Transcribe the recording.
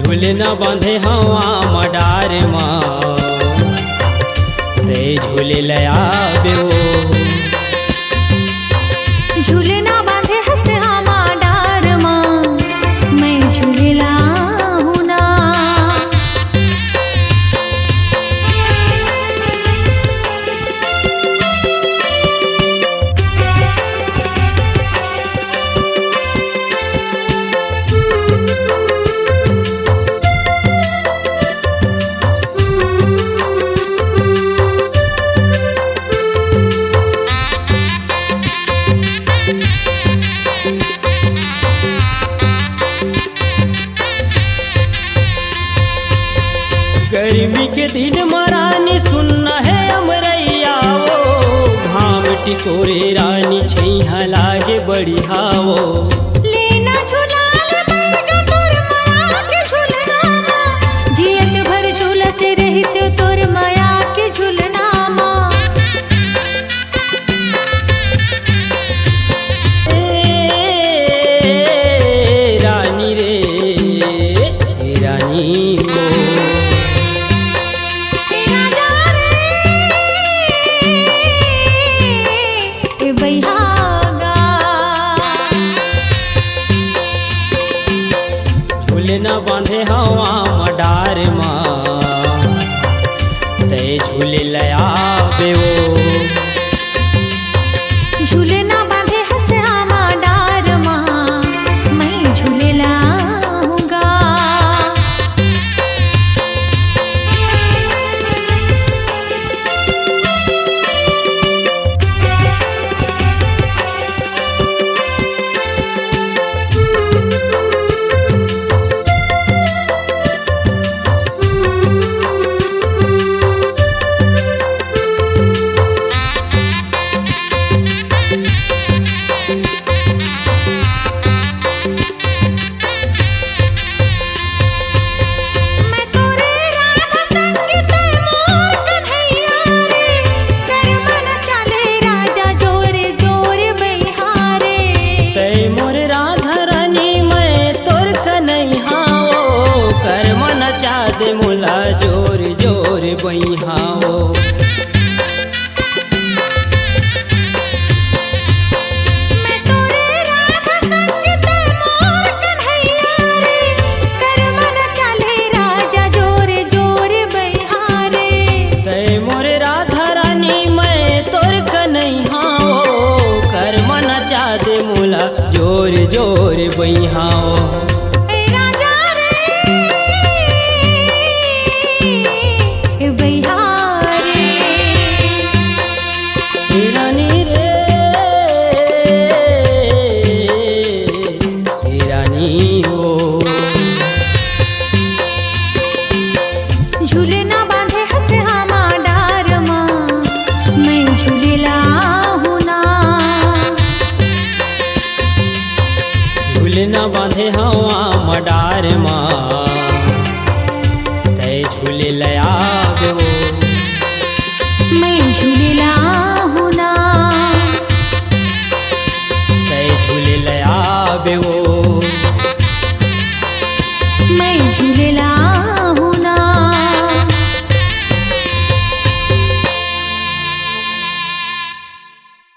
झूले न बांधे हवा मडार माँ ते झूले लया बेओ झूले ना बांधे हसे हमा डार माँ मैं झूले लाऊं ना। गर्मी के दिन मरानी सुनना है अमरैया वो घाम टिकोरे रानी छैहा लागे बड़ी हावो लेना झुलाल बैगा तोर माया के झुलना माँ जियत भर झूलत रहित तोर माया के झुलना माँ। रानी रे रानी वो झूले न बांधे हवा मडार माँ ते झूले लया बेओ झूले ना बांधे हसे हमा डार माँ मैं झूले लाऊंगा। दे मुला जोर जोर बइहाओ मैं तोरे राधा संग ते मोर कन्हैया रे कर मन चले राजा जोर जोर बइहारे तै मोरे राधा रानी मैं तोर कन्हैयाओ कर मन चा दे मुला जोर जोर बइहाओ। रानी रे रानी वो झूले ना बांधे हसे हमा डार माँ मैं झूले लाऊं ना। झूले न बांधे हवा मडार माँ ते झूले लया बेओ मैं झूले लाऊं ना। ते झूले लया बेओ।